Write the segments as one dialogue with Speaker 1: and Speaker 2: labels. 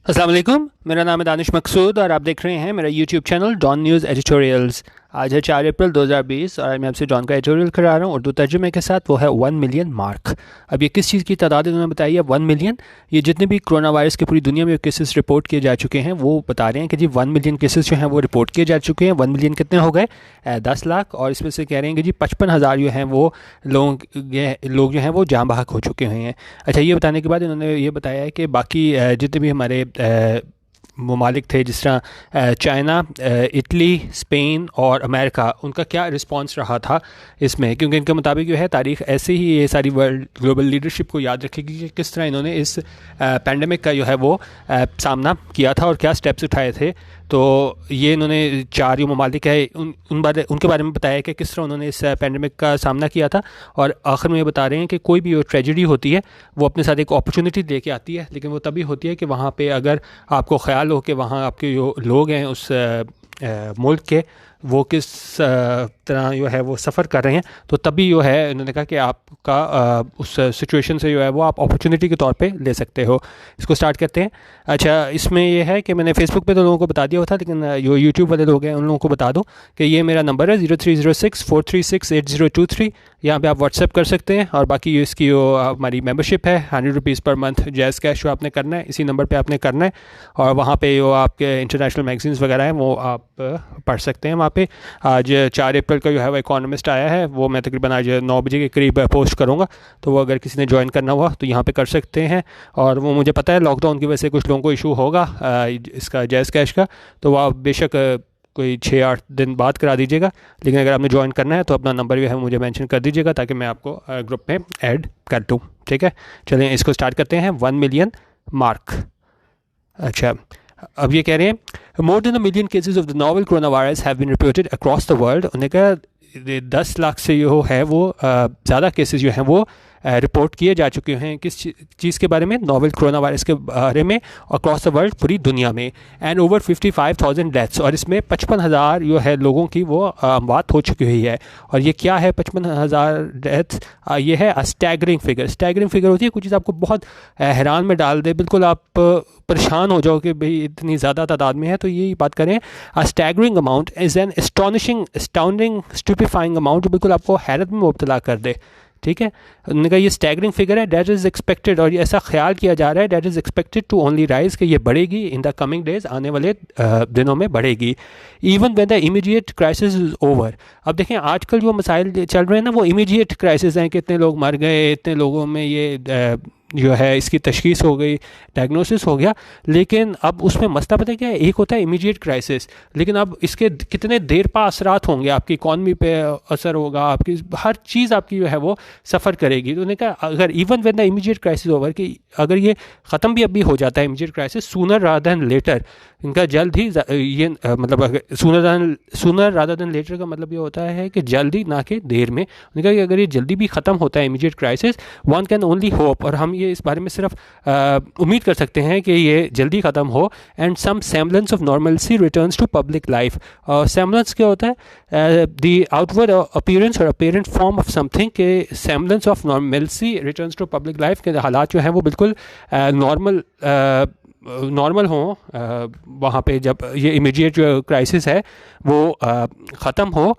Speaker 1: अस्सलाम वालेकुम, मेरा नाम है दानिश मकसूद और आप देख रहे हैं मेरा YouTube channel Dawn news editorials. आज है 4 अप्रैल 2020 और आज मैं आपसे डॉन का एडिटोरियल करा रहा हूँ उर्दू तर्जुमे के साथ। वो है 1 मिलियन मार्क। अब ये किस चीज़ की तादाद इन्होंने बताई है 1 मिलियन। ये जितने भी कोरोना वायरस के पूरी दुनिया में केसेस रिपोर्ट किए जा चुके हैं वो बता रहे हैं कि जी 1 मिलियन केसेस जो हैं वो रिपोर्ट किए जा चुके हैं। 1 मिलियन कितने हो गए? 10 लाख। और इसमें से कह रहे हैं कि जी 55,000 जो हैं वो लोग जो हैं वो जाँ बहक हो चुके हैं। अच्छा, ये बताने के बाद इन्होंने ये बताया है कि बाकी जितने भी हमारे ममालिक थे जिस तरह चाइना, इटली, स्पेन और अमेरिका, उनका क्या रिस्पांस रहा था इसमें, क्योंकि इनके मुताबिक जो है तारीख ऐसे ही ये सारी वर्ल्ड ग्लोबल लीडरशिप को याद रखेगी कि किस तरह इन्होंने इस पैंडमिक का जो है वो सामना किया था और क्या स्टेप्स उठाए थे। तो ये इन्होंने 4 जो ममालिक है उनके बारे में बताया कि किस तरह उन्होंने इस पैंडमिक का सामना किया था। और आखिर में ये बता रहे हैं कि कोई भी जो ट्रेजेडी होती है वो अपने साथ एक अपॉर्चुनिटी लेके आती है, लेकिन वो तभी होती है कि वहाँ पे अगर आपको ख्याल हो कि वहाँ आपके जो लोग हैं उस मुल्क के वो किस तरह जो है वो सफ़र कर रहे हैं, तो तभी जो है इन्होंने कहा कि आपका उस सिचुएशन से जो है वो आप अपॉर्चुनिटी के तौर पे ले सकते हो। इसको स्टार्ट करते हैं। अच्छा, इसमें ये है कि मैंने फेसबुक पे तो लोगों को बता दिया हुआ था, लेकिन जो यूट्यूब वाले लोग हैं उन लोगों को बता दूं कि ये मेरा नंबर है 0306-436-8023। यहाँ पे आप व्हाट्सएप कर सकते हैं। और बाकी इसकी जो हमारी मेंबरशिप है 100 rupees per month jazz cash जो आपने करना है इसी नंबर पे आपने करना है। और वहाँ पे जो आपके इंटरनेशनल मैगजीन्स वगैरह हैं वो आप पढ़ सकते हैं वहाँ पे। आज 4 अप्रैल का जो है वो इकोनॉमिस्ट आया है, वो मैं तकरीबन आज 9 बजे के करीब पोस्ट करूँगा, तो वो अगर किसी ने ज्वाइन करना हुआ तो यहाँ पे कर सकते हैं। और वो मुझे पता है लॉकडाउन की वजह से कुछ लोगों को इशू होगा इसका जैज़ कैश का, तो वो आप बेशक कोई 6-8 दिन बाद करा दीजिएगा। लेकिन अगर आपने ज्वाइन करना है तो अपना नंबर भी है मुझे मेंशन कर दीजिएगा ताकि मैं आपको ग्रुप में ऐड कर दूँ। ठीक है, चलिए इसको स्टार्ट करते हैं। 1 मिलियन मार्क। अच्छा, अब ये कह रहे हैं more than 1 million cases of the novel corona virus have been reported across the world. उन्होंने कहा 10 लाख से जो है वो ज़्यादा केसेस जो हैं वो रिपोर्ट किए जा चुके हैं। किस चीज़ के बारे में? नोवेल कोरोना वायरस के बारे में अक्रॉस द वर्ल्ड, पूरी दुनिया में। एंड ओवर 55,000 डेथ्स, और इसमें 55,000 जो है लोगों की वो मौत हो चुकी हुई है। और ये क्या है 55,000 डेथ्स? ये है स्टैगरिंग फिगर। स्टैगरिंग फिगर होती है कुछ चीज़ आपको बहुत हैरान में डाल दे, बिल्कुल आप परेशान हो जाओ कि भाई इतनी ज़्यादा तादाद में है। तो यही बात करें, staggering amount is an astonishing stupefying amount, जो बिल्कुल आपको हैरत में मुब्तला कर दे। ठीक है, उन्होंने कहा ये स्टैगरिंग फिगर है, डेट इज़ एक्सपेक्टेड, और ये ऐसा ख्याल किया जा रहा है that is expected to only rise, कि ये बढ़ेगी इन द कमिंग डेज, आने वाले दिनों में बढ़ेगी। Even when the immediate crisis is over. अब देखें आजकल जो मसाइल चल रहे हैं ना वो इमीडिएट क्राइसिस हैं, कितने लोग मर गए, इतने लोगों में ये जो है इसकी तशखीस हो गई, डायग्नोसिस हो गया। लेकिन अब उसमें मसला पता है क्या है? एक होता है इमीडिएट क्राइसिस, लेकिन अब इसके कितने देर पा असरात होंगे, आपकी इकॉनमी पे असर होगा, आपकी हर चीज़ आपकी जो है वो सफ़र करेगी। तो उन्होंने कहा अगर even when the immediate crisis over, कि अगर ये ख़त्म भी अभी हो जाता है immediate crisis, sooner rather than later, इनका जल्द ही ये मतलब सूनर रादर देन लेटर का मतलब ये होता है कि जल्दी ना कि देर में। उन्होंने कहा कि अगर ये जल्दी भी ख़त्म होता है immediate crisis, one can only hope, और हम ये इस बारे में सिर्फ उम्मीद कर सकते हैं कि ये जल्दी ख़त्म हो। And some semblance of normalcy returns to public life. Semblance क्या होता है? द आउटवर्ड अपीयरेंस और अपीयरेंट फॉर्म ऑफ समथिंग, के semblance of normalcy returns to public life, के हालात जो हैं वो बिल्कुल नॉर्मल हों वहाँ पे जब ये इमीडिएट जो क्राइसिस है वो ख़त्म हो।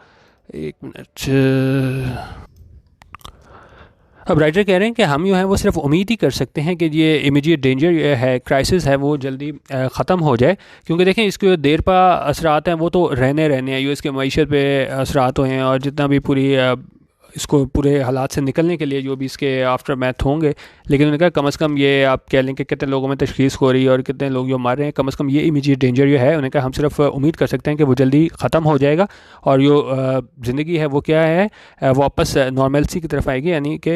Speaker 1: एक मिनट। अब राइटर कह रहे हैं कि हम जो है वो सिर्फ उम्मीद ही कर सकते हैं कि ये इमीडिएट डेंजर है, क्राइसिस है, वो जल्दी ख़त्म हो जाए। क्योंकि देखें इसके जो देर पा असरात हैं वो तो रहने हैं, जो इसके मईशत पे असरात हुए हैं और जितना भी पूरी इसको पूरे हालात से निकलने के लिए जो भी इसके आफ्टर मैथ होंगे। लेकिन उन्होंने कहा कम से कम ये आप कह लें कि कितने लोगों में तशखीस हो रही है और कितने लोग जो मर रहे हैं, कम से कम ये इमीडिएट डेंजर जो है उन्होंने कहा हम सिर्फ उम्मीद कर सकते हैं कि वो जल्दी ख़त्म हो जाएगा और जो ज़िंदगी है वो क्या है, वापस नॉर्मलसी की तरफ आएगी, यानी कि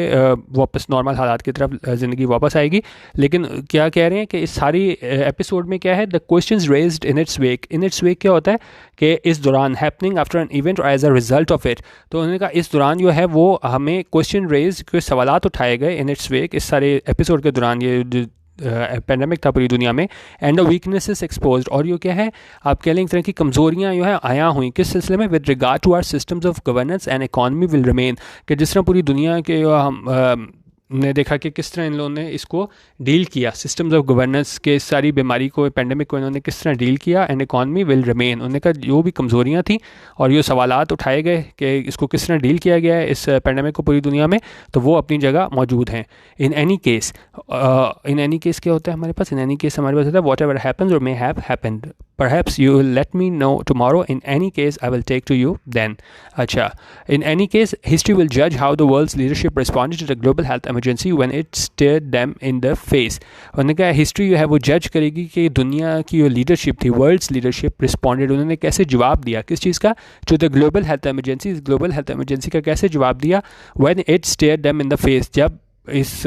Speaker 1: वापस नॉर्मल हालात की तरफ ज़िंदगी वापस आएगी। लेकिन क्या कह रहे हैं कि इस सारी एपिसोड में क्या है, the questions raised in its wake. In its wake क्या होता है कि इस दौरान, हैपनिंग आफ्टर एन इवेंट और as a result of it. तो उन्होंने कहा इस दौरान जो है वो हमें क्वेश्चन रेज, कोई सवालात उठाए गए इन इट्स वेक, इस सारे एपिसोड के दौरान, ये पैंडमिक था पूरी दुनिया में। एंड द वीकनेसेस एक्सपोज्ड, और ये क्या है आप कह लें एक तरह की कमज़ोरियाँ जो है आया हुई किस सिलसिले में, with regard to our systems of governance and economy will remain, कि जिस तरह पूरी दुनिया के हम ने देखा कि किस तरह इन लोगों ने इसको डील किया, सिस्टम्स ऑफ गवर्नेंस के सारी बीमारी को, पेंडेमिक को इन्होंने किस तरह डील किया, एंड इकॉनमी विल रिमेन। उन्होंने कहा जो भी कमज़ोरियाँ थी और ये सवालात उठाए गए कि इसको किस तरह डील किया गया है इस पेंडेमिक को पूरी दुनिया में, तो वो अपनी जगह मौजूद हैं। इन एनी केस क्या होता है हमारे पास? इन एनी केस हमारे पास होता है वॉट एवर हैपन्स और may have happened, perhaps you will let me know tomorrow. In any case, I will take to you then. अच्छा, in any case, history will judge how the world's leadership responded to the global health emergency when it stared them in the face. उन्होंने कहा history जो है वो जज करेगी कि दुनिया की जो लीडरशिप थी, वर्ल्ड्स लीडरशिप रिस्पॉन्डेड, उन्होंने कैसे जवाब दिया, किस चीज़ का? To the global health emergency, इस ग्लोबल हेल्थ एमरजेंसी का कैसे जवाब दिया? when it stared them in the face, जब इस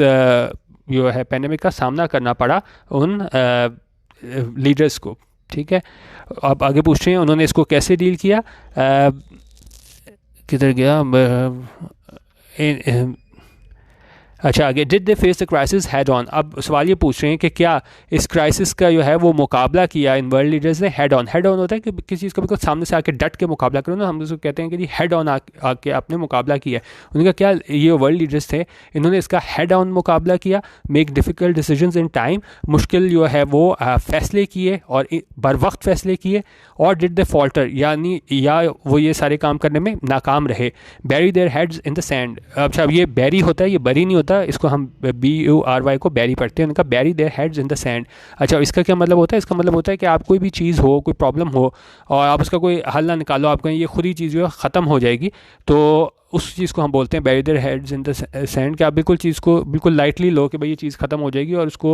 Speaker 1: जो है पेंडेमिक का सामना करना पड़ा उन लीडर्स को। ठीक है, अब आगे पूछ रहे हैं उन्होंने इसको कैसे डील किया। किधर गया? अच्छा, आगे did they face the crisis head on. अब सवाल ये पूछ रहे हैं कि क्या इस क्राइसिस का जो है वो मुकाबला किया इन वर्ल्ड लीडर्स ने हेड ऑन। हेड ऑन होता है कि किसी चीज़ का बिल्कुल सामने से आके डट के मुकाबला करो ना, हम उसको कहते हैं कि जी हेड ऑन आके आपने मुकाबला किया। उनका क्या, ये वर्ल्ड लीडर्स थे, इन्होंने इसका हेड ऑन मुकाबला किया। Make difficult decisions in time, मुश्किल जो है वो फ़ैसले किए और बर वक्त फ़ैसले किए। और डिड द फॉल्टर, यानी या वो ये सारे काम करने में नाकाम रहे। Bury their heads in the sand. अच्छा, अब ये बैरी होता है, ये बरी नहीं होता, इसको हम BURY को बैरी पढ़ते हैं। उनका bury their heads in the sand. अच्छा, इसका क्या मतलब होता है? इसका मतलब होता है कि आप कोई भी चीज़ हो, कोई प्रॉब्लम हो और आप उसका कोई हल ना निकालो, आप कहें ये खुद ही चीज़ जो है ख़त्म हो जाएगी, तो उस चीज़ को हम बोलते हैं bury their heads in the sand. कि आप बिल्कुल चीज़ को बिल्कुल लाइटली लो कि भाई ये चीज़ ख़त्म हो जाएगी और उसको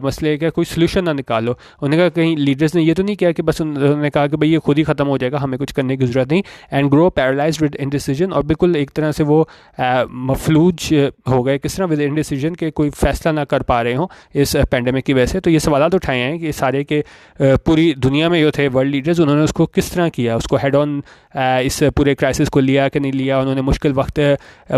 Speaker 1: मसले का कोई सोल्यूशन ना निकालो। उन्होंने कहा कहीं लीडर्स ने ये तो नहीं किया कि बस उन्होंने कहा कि भाई ये खुद ही ख़त्म हो जाएगा, हमें कुछ करने की ज़रूरत नहीं। And grow paralysed with indecision, और बिल्कुल एक तरह से वो मफलूज हो गए, किस तरह विद इनडिसीजन के कोई फ़ैसला ना कर पा रहे हों इस पेंडेमिक की वजह से। तो ये सवाल उठाए हैं कि सारे के पूरी दुनिया में जो थे वर्ल्ड लीडर्स, उन्होंने उसको किस तरह किया, उसको हेड ऑन इस पूरे क्राइसिस को लिया कि नहीं लिया, उन्होंने मुश्किल वक्त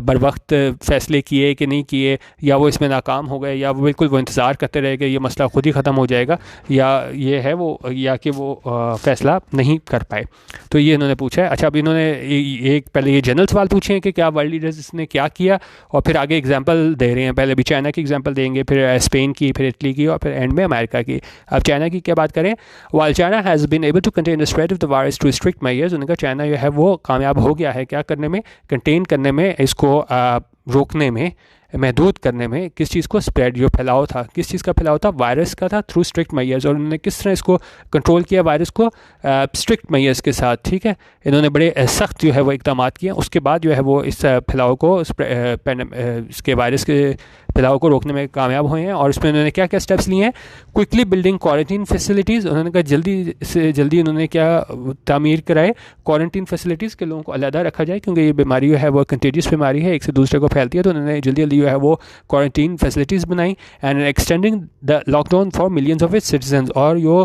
Speaker 1: बर वक्त फ़ैसले किए कि नहीं किए, या वो इसमें नाकाम हो गए, या वो बिल्कुल वो इंतज़ार करते रहे कि ये मसला खुद ही ख़त्म हो जाएगा, या ये है वो, या कि वो फ़ैसला नहीं कर पाए। तो ये इन्होंने पूछा है। अच्छा, अब इन्होंने एक पहले ये जनरल सवाल पूछे हैं कि क्या वर्ल्ड लीडर्स ने क्या किया, और फिर आगे एग्जांपल दे रहे हैं। पहले भी चाइना की एग्जांपल देंगे, फिर स्पेन की, फिर इटली की, और फिर एंड में अमेरिका की। अब चाइना की क्या बात करें? While China has been able to contain the spread of the virus through strict measures, उनका चाइना जो है वो कामयाब हो गया है क्या करने में, कंटेन करने में, इसको रोकने में, महदूद करने में। किस चीज़ को? स्प्रेड, जो फैलाव था, किस चीज़ का फैलाव था? वायरस का था, थ्रू स्ट्रिक्ट मेजर्स। और उन्होंने किस तरह इसको कंट्रोल किया वायरस को? स्ट्रिक्ट मेजर्स के साथ। ठीक है, इन्होंने बड़े सख्त जो है वो इक़दाम किए, उसके बाद जो है वो इस फैलाव को, इसके वायरस के फैलाव को रोकने में कामयाब हुए हैं। और इसमें उन्होंने क्या क्या स्टेप्स लिए हैं? क्विकली बिल्डिंग क्वारंटीन फैसिलिटीज़, उन्होंने कहा जल्दी से जल्दी उन्होंने क्या तामीर कराए क्वारंटीन फैसिलिटीज़ के, लोगों को अलहदा रखा जाए, क्योंकि ये बीमारी जो है वो कंटेजियस बीमारी है, एक से दूसरे को फैलती है। तो उन्होंने जल्दी जल्दी जो है वो क्वारंटीन फैसिलिटीज़ बनाई। And extending the lockdown for millions of its citizens, और जो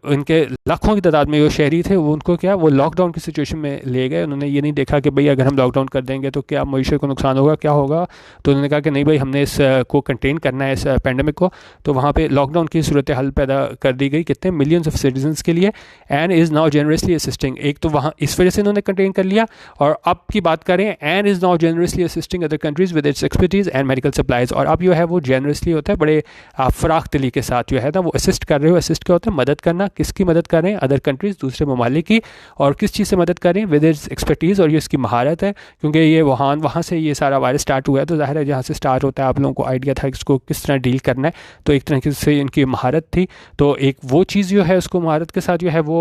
Speaker 1: उनके लाखों की तादाद में जो शहरी थे वो उनको क्या, वो लॉकडाउन की सिचुएशन में ले गए। उन्होंने ये नहीं देखा कि भाई अगर हम लॉकडाउन कर देंगे तो क्या मईशत को नुकसान होगा, क्या होगा। तो उन्होंने कहा कि नहीं भाई, हमने इस को कंटेन करना है, इस पेंडेमिक को। तो वहाँ पे लॉकडाउन की सूरत हाल पैदा कर दी गई, कितने मिलियंस ऑफ सिटीजन्स के लिए। And is now generously assisting, एक तो वहाँ इस वजह से इन्होंने कंटेन कर लिया, और अब की बात करें, and is now generously assisting other countries with its expertise and medical supplies. और अब जो है वो जनरसली होता है, बड़े फ़राख दिली के साथ जो है ना वो असिस्ट कर रहे हो। असिस्ट क्या होता है? मदद करना। किसकी मदद कर रहे हैं? अदर कंट्रीज़, दूसरे ममालिक की। और किस चीज़ से मदद कर रहे हैं? विद इट्स एक्सपर्टीज़, और ये इसकी महारत है, क्योंकि ये वहाँ से ये सारा वायरस स्टार्ट हुआ है, तो ज़ाहिर है जहाँ से स्टार्ट होता है आप लोगों को आइडिया था इसको किस तरह डील करना है, तो एक तरह से इनकी महारत थी। तो एक वो चीज़ जो है उसको महारत के साथ जो है वो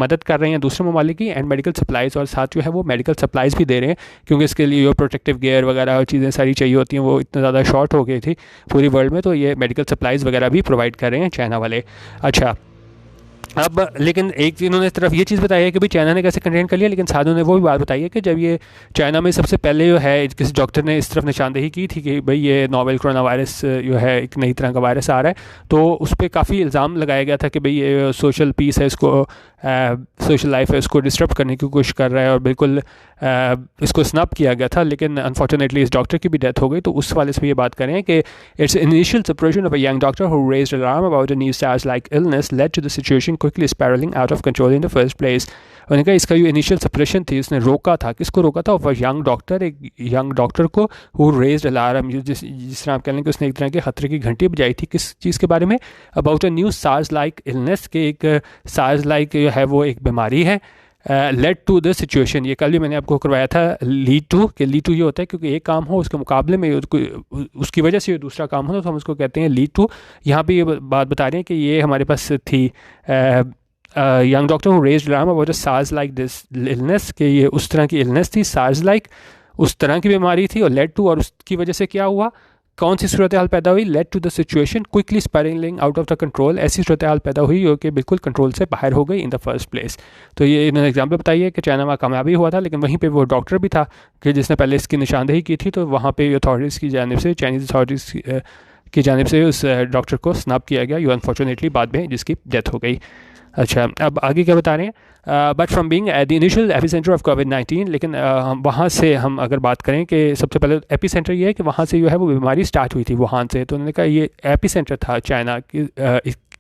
Speaker 1: मदद कर रहे हैं दूसरे ममालिक की। एंड मेडिकल सप्लाइज़, और साथ जो है वो मेडिकल सप्लाइज़ भी दे रहे हैं, क्योंकि इसके लिए जो प्रोटेक्टिव गियर वगैरह चीज़ें सारी चाहिए होती हैं वो इतना ज़्यादा शॉर्ट हो गई थी पूरी वर्ल्ड में, तो ये मेडिकल सप्लाइज़ वगैरह भी प्रोवाइड कर रहे हैं चाइना वाले। अच्छा, अब लेकिन एक इन्होंने तरफ ये चीज़ बताई है कि भाई चाइना ने कैसे कंटेन कर लिया, लेकिन साथ उन्होंने वो भी बात बताई है कि जब ये चाइना में सबसे पहले जो है किसी डॉक्टर ने इस तरफ निशानदेही की थी कि भाई ये नोवेल कोरोना वायरस जो है एक नई तरह का वायरस आ रहा है, तो उस पर काफ़ी इल्ज़ाम लगाया गया था कि भाई ये सोशल पीस है, इसको सोशल लाइफ है, उसको डिस्टर्ब करने की कोशिश कर रहा है, और बिल्कुल इसको स्नब किया गया था। लेकिन अनफॉर्चुनेटली इस डॉक्टर की भी डेथ हो गई। तो उस वाले से ये बात करें कि it's initial suppression of a young doctor who raised alarm about a new SARS-like illness led to the situation quickly spiraling out of control in the first place. उन्होंने कहा इसका जो इनिशियल सप्रेशन थी उसने रोका था, किसको रोका था? ऑफ यंग डॉक्टर, एक यंग डॉक्टर को हु रेज्ड अलार्म, जिस तरह आप कह लें कि उसने एक तरह के खतरे की घंटी बजाई थी। किस चीज़ के बारे में? About a new SARS like illness, के एक सार्स लाइक है वो एक बीमारी है। लेड टू द सिचुएशन, ये कल भी मैंने आपको करवाया था, लीड टू, के लीड टू ये होता है क्योंकि एक काम हो उसके मुकाबले में उसकी वजह से दूसरा काम हो तो हम उसको कहते हैं लीड टू। यहाँ पे ये बात बता रहे हैं कि ये हमारे पास थी young doctor who raised alarm about a SARS like this illness, कि ये उस तरह की इलनेस थी, सार्स लाइक उस तरह की बीमारी थी, और लेड टू, और उसकी वजह से क्या हुआ, कौन सी सूरत हाल पैदा हुई? Led to the situation quickly spiralling out of the control, ऐसी सूरत हाल पैदा हुई जो कि बिल्कुल कंट्रोल से बाहर हो गई इन द फर्स्ट प्लेस। तो ये इन्होंने एग्जाम्पल बताई है कि चाइना में कामयाबी हुआ था, लेकिन वहीं पे वो डॉक्टर भी था कि जिसने पहले इसकी निशानदेही की थी, तो वहाँ पे अथॉरिटीज़ की जानिब से, चाइनीज़ अथॉरिटीज़ की जानिब से उस डॉक्टर को स्नैप किया गया, यो अनफॉर्चुनेटली बाद में जिसकी डेथ हो गई। अच्छा, अब आगे क्या बता रहे हैं? But from being at the initial epicentre of कोविड-19, लेकिन वहाँ से हम अगर बात करें कि सबसे पहले एपीसेंटर ये है कि वहाँ से जो है वो बीमारी स्टार्ट हुई थी वुहान से। तो उन्होंने कहा ये एपीसेंटर था चाइना की,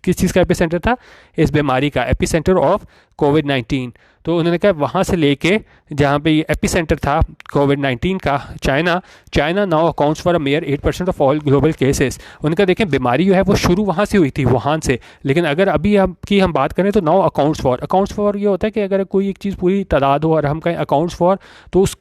Speaker 1: किस चीज़ का एपीसेंटर था? इस बीमारी का, एपीसेंटर ऑफ कोविड-19। तो उन्होंने कहा वहाँ से लेके जहाँ पे ये एपीसेंटर था कोविड-19 का, China now accounts for a mayor 8% of all global cases. उनका देखें बीमारी जो है वो शुरू वहाँ से हुई थी, वुहान से, लेकिन अगर अभी हम बात करें तो नाउ अकाउंट्स फॉर ये होता है कि अगर कोई एक चीज़ पूरी तादाद हो और हम कहें अकाउंट्स फॉर, तो उस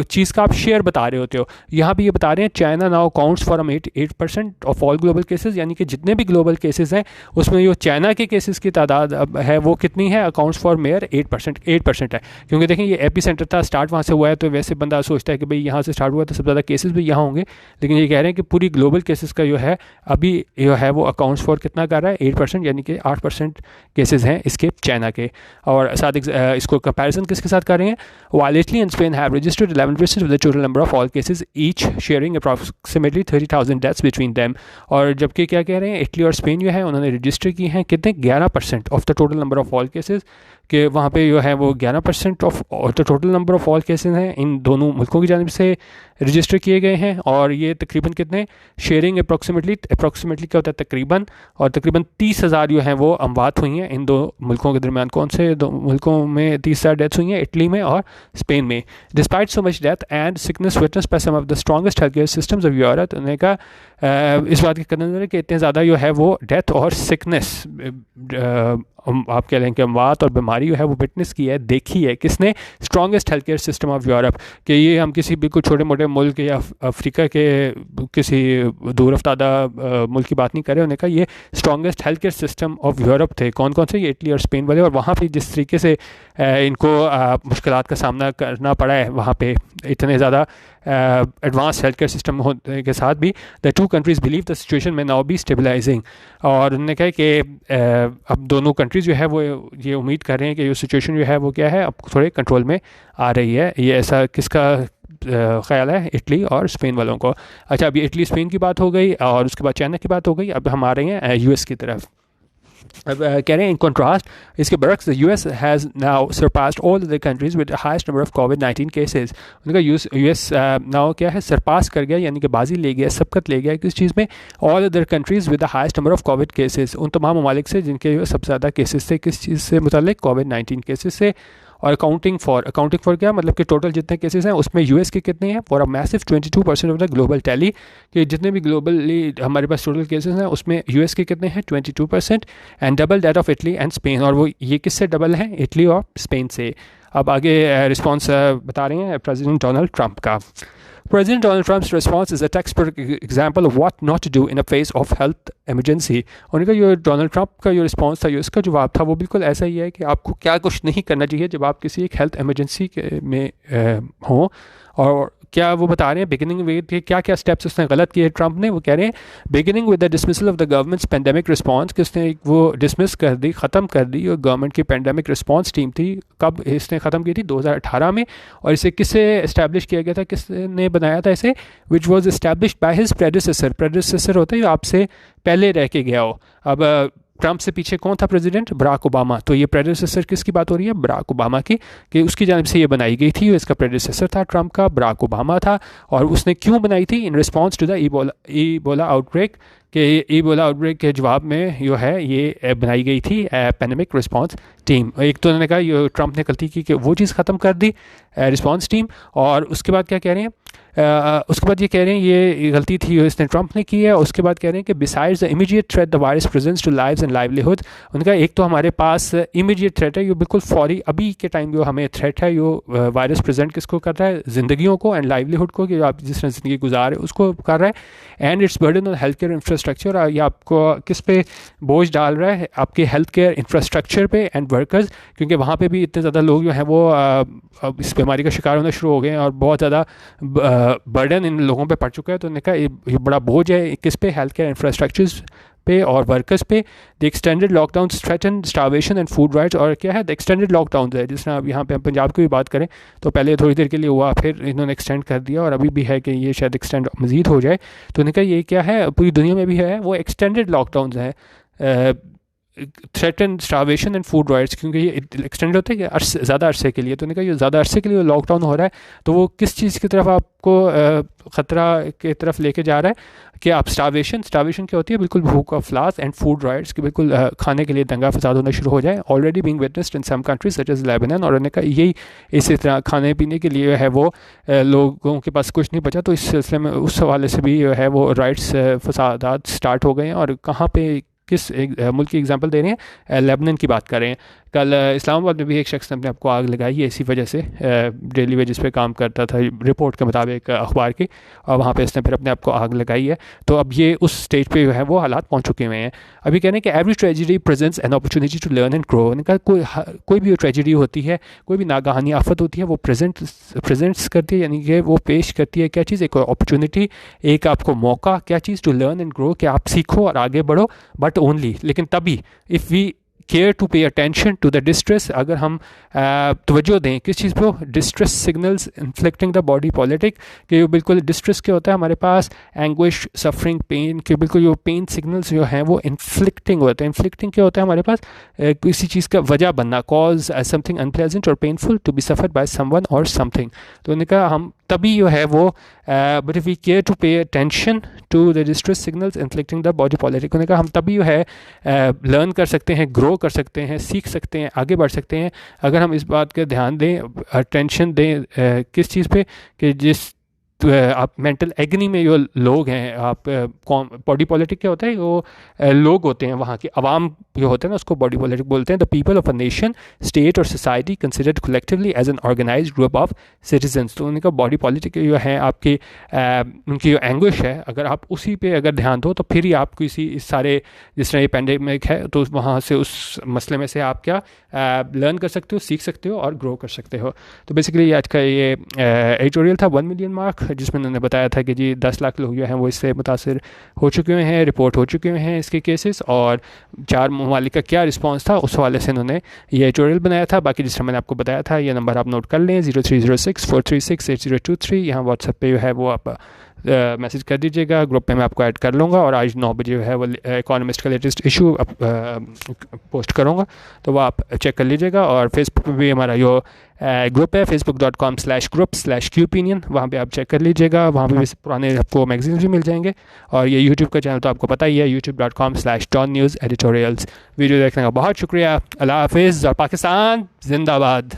Speaker 1: चीज़ का आप शेयर बता रहे होते हो। यहाँ पे ये बता रहे हैं China now accounts for 8% of all global cases, यानी कि जितने भी ग्लोबल केसेस हैं उसमें जो चाइना के केसेस की तादाद है वो कितनी है? अकाउंट्स फॉर मेयर 8% है। क्योंकि देखें ये एपीसेंटर था, स्टार्ट वहाँ से हुआ है, तो वैसे बंदा सोचता है कि भाई यहाँ से स्टार्ट हुआ तो सबसे ज़्यादा केसेस भी यहाँ होंगे, लेकिन ये कह रहे हैं कि पूरी ग्लोबल केसेस का जो है अभी जो है वो अकाउंट्स फॉर कितना कर रहा है? 8%, यानी कि 8% केसेस हैं इसके चाइना के। और साथ इसको कंपेरिजन किसके साथ कर रहे हैं? While Italy and Spain have registered 11% of the total number of all cases, each sharing approximately 30,000 deaths between them। और जबकि क्या कह रहे हैं, इटली और स्पेन जो है उन्होंने रजिस्टर की हैं कितने? 11% of the total number of all cases, कि वहाँ पे जो है वो 11% of the total number of all cases हैं इन दोनों मुल्कों की जानिब से रजिस्टर किए गए हैं। और ये तकरीबन कितने? शेयरिंग अप्रॉक्सीमेटली क्या होता है? तकरीबन, और तकरीबन 30,000 जो हैं वो अमवात हुई हैं इन दो मुल्कों के दरमियान। कौन से दो मुल्कों में 30,000 डेथ्स हुई हैं? इटली में और स्पेन में। Despite so much death and sickness witness by some of the strongest health care systems of Europe, उन्होंने कहा इस बात के कदर कि इतने ज़्यादा जो है वो डेथ और सिकनेस, आप कह लें कि अमवात और बीमारी जो है वो विटनेस की है, देखी है किसने? Strongest health care system of Europe. कि ये हम किसी बिल्कुल छोटे मोटे मुल्क या अफ्रीका के किसी दूर अफ्तादा मुल्क की बात नहीं कर रहे। उन्होंने कहा ये strongest health care system of Europe थे। कौन कौन से? ये इटली और स्पेन वाले। और वहाँ पे जिस तरीके से इनको मुश्किलात का सामना करना पड़ा है वहाँ पे, इतने ज़्यादा एडवांस हेल्थ केयर सिस्टम होने के साथ भी, the two countries believe the situation में नाउ बी स्टेबलाइजिंग। और उन्होंने कहा कि अब दोनों कंट्रीज़ जो है वो ये उम्मीद कर रहे हैं कि ये सिचुएशन जो है वो क्या है, अब थोड़े कंट्रोल में आ रही है। ये ऐसा किसका ख्याल है? इटली और स्पेन वालों को। अच्छा, अभी इटली स्पेन की बात हो गई और उसके बाद चाइना की बात हो गई, अब हम आ रहे हैं यूएस की तरफ। अब कह रहे हैं इन कॉन्ट्रास्ट, इसके बरक्स, the US has now surpassed all the countries with highest number of कोविड-19 केसेस। उनका यूएस नाउ क्या है? सरपास कर गया, यानी कि बाजी ले गया, सबकत ले गया किस चीज़ में? All other countries with the highest number of Covid cases, उन तमाम ममालिक से जिनके सबसे ज़्यादा केसेस थे किस चीज़ से मुताल्लिक? कोविड-19 केसेस से। और अकाउंटिंग फॉर क्या मतलब कि टोटल जितने केसेस हैं उसमें यूएस के कितने हैं? For a massive 22% of the global tally, कि जितने भी ग्लोबली हमारे पास टोटल केसेस हैं उसमें यूएस के कितने हैं? 22%, and double that of Italy and Spain. और वो ये किससे डबल हैं? इटली और स्पेन से। अब आगे रिस्पॉन्स बता रहे हैं प्रेसिडेंट डोनाल्ड ट्रंप का। President Donald Trump's response is a textbook example of what not to do in a face of health emergency। उनका जो डोनाल्ड ट्रंप का जो रिस्पॉन्स था, जो इसका जवाब था, वो बिल्कुल ऐसा ही है कि आपको क्या कुछ नहीं करना चाहिए जब आप किसी एक हेल्थ एमरजेंसी में हों। और क्या वो बता रहे हैं बिगिनिंग विद क्या क्या स्टेप्स उसने गलत किए ट्रंप ने? वो कह रहे हैं beginning with the dismissal of the governments pandemic response, कि उसने वो डिसमिस कर दी, ख़त्म कर दी और गवर्नमेंट की पेंडेमिक रिस्पांस टीम थी। कब इसने ख़त्म की थी? 2018 में। और इसे किससे इस्टेब्लिश किया गया था? किसने बनाया था इसे? Which was established by his predecessor होता है जो आपसे पहले रह के गया हो। अब ट्रंप से पीछे कौन था प्रेसिडेंट? Barack Obama. तो ये प्रेडेसेसर किसकी बात हो रही है? बराक ओबामा की, कि उसकी जानिब से ये बनाई गई थी। इसका प्रेडेसेसर था ट्रंप का, बराक ओबामा था। और उसने क्यों बनाई थी? In response to the Ebola outbreak, कि ईबोला आउटब्रेक के जवाब में जो है ये बनाई गई थी पैंडेमिक रिस्पॉन्स टीम। एक तो उन्होंने कहा ये ट्रंप ने गलती की कि वो चीज़ ख़त्म कर दी रिस्पॉन्स टीम, और उसके बाद क्या कह रहे हैं? उसके बाद ये कह रहे हैं ये गलती थी इसने ट्रंप ने की है। उसके बाद कह रहे हैं कि besides the immediate threat the virus presents to lives and livelihood, उनका एक तो हमारे पास इमीडिएट थ्रेट है, ये बिल्कुल फौरी अभी के टाइम जो हमें थ्रेट है, ये वायरस प्रेजेंट किसको कर रहा है? ज़िंदगियों को, एंड लाइवलीहुड को, कि आप जिस तरह ज़िंदगी गुजार है उसको कर रहा है। And it's burden on health care infrastructure, ये आपको किस पे बोझ डाल रहा है? आपके हेल्थ केयर इंफ्रास्ट्रक्चर पे एंड वर्कर्स, क्योंकि वहाँ पे भी इतने ज़्यादा लोग जो हैं वो अब इस बीमारी का शिकार होना शुरू हो गए हैं और बहुत ज़्यादा बर्डन इन लोगों पे पड़ चुका है। तो उन्होंने कहा ये बड़ा बोझ है किस पे? हेल्थ केयर इंफ्रास्ट्रक्चर्स पे और वर्कर्स पे। The extended lockdown threaten starvation and food rights, और क्या है? द एक्सटेंडेड लॉकडाउन है, जिस तरह अब यहाँ पे हम पंजाब की भी बात करें तो पहले थोड़ी देर के लिए हुआ, फिर इन्होंने एक्सटेंड कर दिया और अभी भी है कि ये शायद एक्सटेंड मज़ीद हो जाए। तो उन्होंने कहा ये क्या है? पूरी दुनिया में भी है वो एक्सटेंडेड लॉकडाउन है, threaten starvation and food rights, क्योंकि ये एक्सटेंड होते हैं कि ज़्यादा अरसे के लिए। तो उन्होंने कहा ये ज़्यादा अरसे के लिए लॉकडाउन हो रहा है, तो वो किस चीज़ की तरफ आपको ख़तरा की तरफ लेके जा रहा है? कि आप स्टार्वेशन क्या होती है? बिल्कुल भूख और फ्लास, एंड फूड राइट्स की बिल्कुल खाने के लिए दंगा फसाद होना शुरू हो जाए। Already being witnessed in some countries such as Lebanon, और उन्होंने कहा यही इसी तरह खाने पीने के लिए है वो लोगों के पास कुछ नहीं बचा, तो इस सिलसिले में उस हवाले से भी है वो राइट्स फसादात स्टार्ट हो गए हैं। और कहाँ पे किस मुल्क की एग्जांपल दे रहे हैं? लेबनान की बात कर रहे हैं। कल इस्लामाबाद में भी एक शख्स ने अपने आपको आग लगाई है इसी वजह से, डेली वेजेस पे काम करता था रिपोर्ट के मुताबिक अखबार की, और वहाँ पे इसने फिर अपने आप को आग लगाई है। तो अब ये उस स्टेज पे जो है वो हालात पहुँच चुके हुए हैं। अभी कहने कि every tragedy presents an opportunity to learn and grow. उनका कोई भी ट्रेजिडी होती है, कोई भी नागहानी आफत होती है, वो प्रेजेंट्स करती है, यानी कि वो पेश करती है क्या चीज़? एक अपॉर्चुनिटी, एक आपको मौका, क्या चीज़? टू लर्न एंड ग्रो, कि आप सीखो और आगे बढ़ो, बट ओनली, लेकिन तभी if we care to pay attention to the distress, अगर हम तवज्जो दें किस चीज़ पे? Distress signals inflicting the body politic, कि बिल्कुल डिस्ट्रेस क्या होता है हमारे पास? एंग्विश, सफरिंग, पेन, के बिल्कुल जो पेन सिग्नल्स जो हैं वो इन्फ्लिक्टिंग होते हैं। इन्फ्लिक्टिंग क्या होता है हमारे पास? किसी चीज़ का वजह बनना, cause something unpleasant or painful to be suffered by someone or something. तो उन्होंने कहा हम तभी जो है वो but if we care to pay attention to the distress signals inflicting the body politic, उन्होंने कहा हम तभी जो है लर्न कर सकते हैं, ग्रो कर सकते हैं, सीख सकते हैं, आगे बढ़ सकते हैं, अगर हम इस बात का ध्यान दें, अटेंशन दें किस चीज़ पे? कि जिस आप मेंटल एग्नी में जो लोग हैं, आप बॉडी पॉलिटिक क्या होता है? वो लोग होते हैं वहाँ के अवाम जो होते हैं ना, उसको बॉडी पॉलिटिक बोलते हैं। The people of a nation, state और society considered collectively as an organised group of citizens. तो उनका बॉडी पॉलिटिक जो है आपकी उनकी जो एंग्विश है, अगर आप उसी पे अगर ध्यान दो तो फिर ही आप किसी इस सारे, जिस तरह ये पेंडेमिक है, तो वहाँ से उस मसले में से आप क्या लर्न कर सकते हो, सीख सकते हो और ग्रो कर सकते हो। तो बेसिकली आज का ये एडिटोरियल था 1 मिलियन मार्क, जिसमें उन्होंने बताया था कि जी 10 लाख लोग जो हैं वो इससे मुतासर हो चुके हुए हैं, रिपोर्ट हो चुके हुए हैं इसके केसेस, और 4 ममालिक का क्या रिस्पांस था उस हवाले से उन्होंने ये एडिटोरियल बनाया था। बाकी जिस तरह मैंने आपको बताया था, ये नंबर आप नोट कर लें 0306 436 8023। यहाँ व्हाट्सएप पे जो है वो आप मैसेज कर दीजिएगा, ग्रुप पे मैं आपको ऐड कर लूँगा। और आज 9 बजे जो है वो इकोनॉमिस्ट का लेटेस्ट इशू पोस्ट करूँगा, तो वो आप चेक कर लीजिएगा। और फेसबुक पे भी हमारा जो ग्रुप है facebook.com/group/qopinion, वहाँ पे आप चेक कर लीजिएगा, वहाँ पे भी पुराने आपको मैगजीन्स भी मिल जाएंगे। और ये यूट्यूब का चैनल तो आपको पता ही है, youtube.com/DonNewsEditorials। वीडियो देखने का बहुत शुक्रिया, अल्लाह हाफिज़ और पाकिस्तान जिंदाबाद।